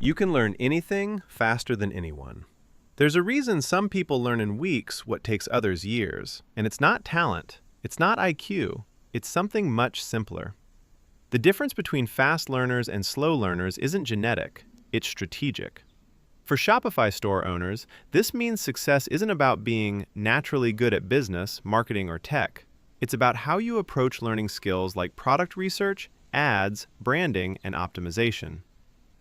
You can learn anything faster than anyone. There's a reason some people learn in weeks what takes others years, and it's not talent, it's not IQ, it's something much simpler. The difference between fast learners and slow learners isn't genetic, it's strategic. For Shopify store owners, this means success isn't about being naturally good at business, marketing, or tech. It's about how you approach learning skills like product research, ads, branding, and optimization.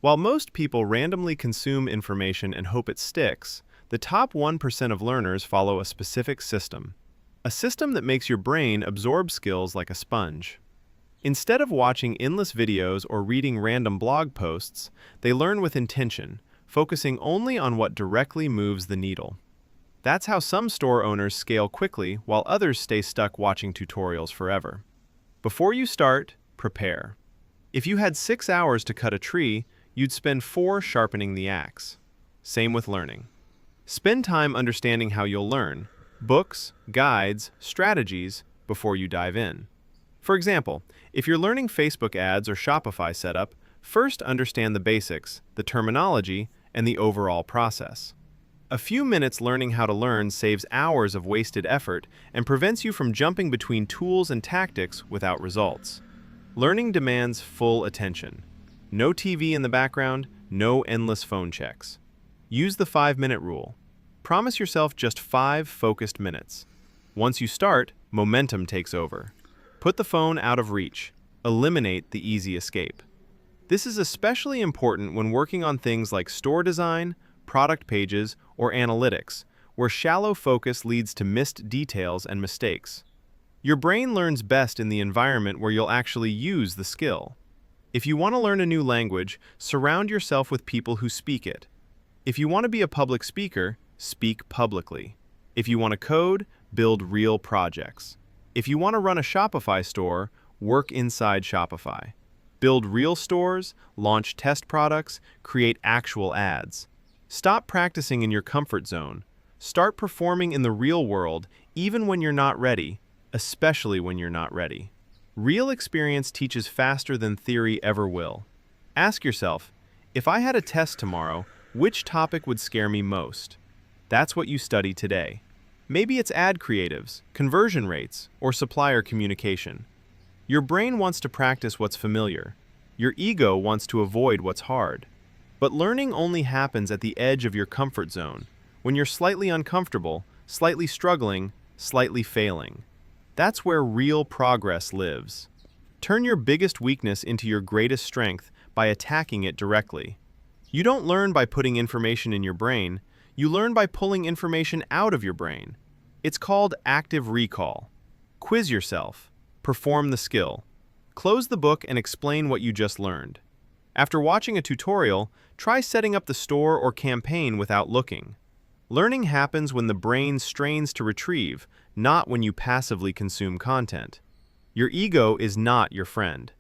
While most people randomly consume information and hope it sticks, the top 1% of learners follow a specific system. A system that makes your brain absorb skills like a sponge. Instead of watching endless videos or reading random blog posts, they learn with intention, focusing only on what directly moves the needle. That's how some store owners scale quickly while others stay stuck watching tutorials forever. Before you start, prepare. If you had 6 hours to cut a tree, you'd spend 4 sharpening the axe. Same with learning. Spend time understanding how you'll learn, books, guides, strategies, before you dive in. For example, if you're learning Facebook ads or Shopify setup, first understand the basics, the terminology, and the overall process. A few minutes learning how to learn saves hours of wasted effort and prevents you from jumping between tools and tactics without results. Learning demands full attention. No TV in the background, no endless phone checks. Use the 5-minute rule. Promise yourself just 5 focused minutes. Once you start, momentum takes over. Put the phone out of reach. Eliminate the easy escape. This is especially important when working on things like store design, product pages, or analytics, where shallow focus leads to missed details and mistakes. Your brain learns best in the environment where you'll actually use the skill. If you want to learn a new language, surround yourself with people who speak it. If you want to be a public speaker, speak publicly. If you want to code, build real projects. If you want to run a Shopify store, work inside Shopify. Build real stores, launch test products, create actual ads. Stop practicing in your comfort zone. Start performing in the real world, even when you're not ready, especially when you're not ready. Real experience teaches faster than theory ever will. Ask yourself, if I had a test tomorrow, which topic would scare me most? That's what you study today. Maybe it's ad creatives, conversion rates, or supplier communication. Your brain wants to practice what's familiar. Your ego wants to avoid what's hard. But learning only happens at the edge of your comfort zone, when you're slightly uncomfortable, slightly struggling, slightly failing. That's where real progress lives. Turn your biggest weakness into your greatest strength by attacking it directly. You don't learn by putting information in your brain, you learn by pulling information out of your brain. It's called active recall. Quiz yourself. Perform the skill. Close the book and explain what you just learned. After watching a tutorial, try setting up the store or campaign without looking. Learning happens when the brain strains to retrieve, not when you passively consume content. Your ego is not your friend.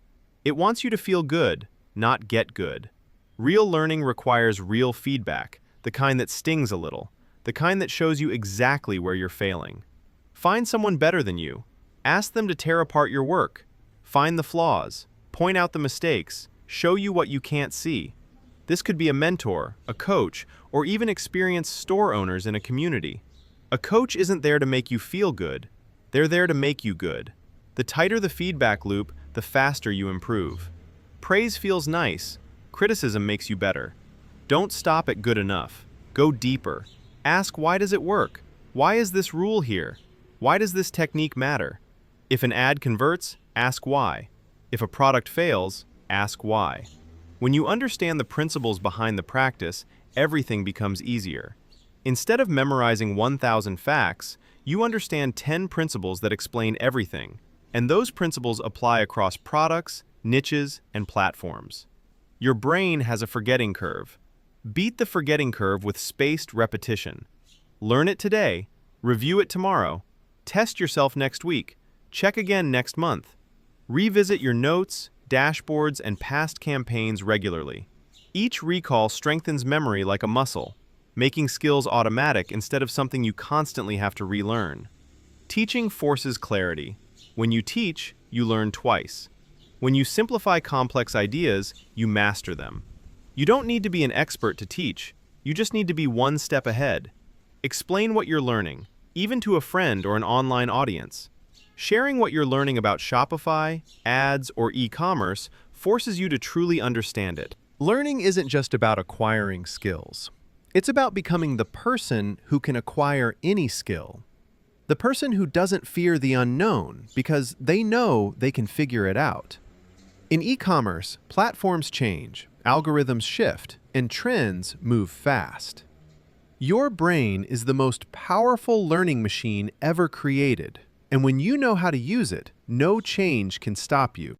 It wants you to feel good, not get good. Real learning requires real feedback, the kind that stings a little, the kind that shows you exactly where you're failing. Find someone better than you. Ask them to tear apart your work. Find the flaws. Point out the mistakes. Show you what you can't see. This could be a mentor, a coach, or even experienced store owners in a community. A coach isn't there to make you feel good. They're there to make you good. The tighter the feedback loop, the faster you improve. Praise feels nice. Criticism makes you better. Don't stop at good enough. Go deeper. Ask, why does it work? Why is this rule here? Why does this technique matter? If an ad converts, ask why. If a product fails, ask why. When you understand the principles behind the practice, everything becomes easier. Instead of memorizing 1,000 facts, you understand 10 principles that explain everything, and those principles apply across products, niches, and platforms. Your brain has a forgetting curve. Beat the forgetting curve with spaced repetition. Learn it today, review it tomorrow, test yourself next week, check again next month. Revisit your notes, dashboards, and past campaigns regularly. Each recall strengthens memory like a muscle, making skills automatic instead of something you constantly have to relearn. Teaching forces clarity. When you teach, you learn twice. When you simplify complex ideas, you master them. You don't need to be an expert to teach. You just need to be one step ahead. Explain what you're learning, even to a friend or an online audience. Sharing what you're learning about Shopify, ads, or e-commerce forces you to truly understand it. Learning isn't just about acquiring skills. It's about becoming the person who can acquire any skill. The person who doesn't fear the unknown because they know they can figure it out. In e-commerce, platforms change, algorithms shift, and trends move fast. Your brain is the most powerful learning machine ever created, and when you know how to use it, no change can stop you.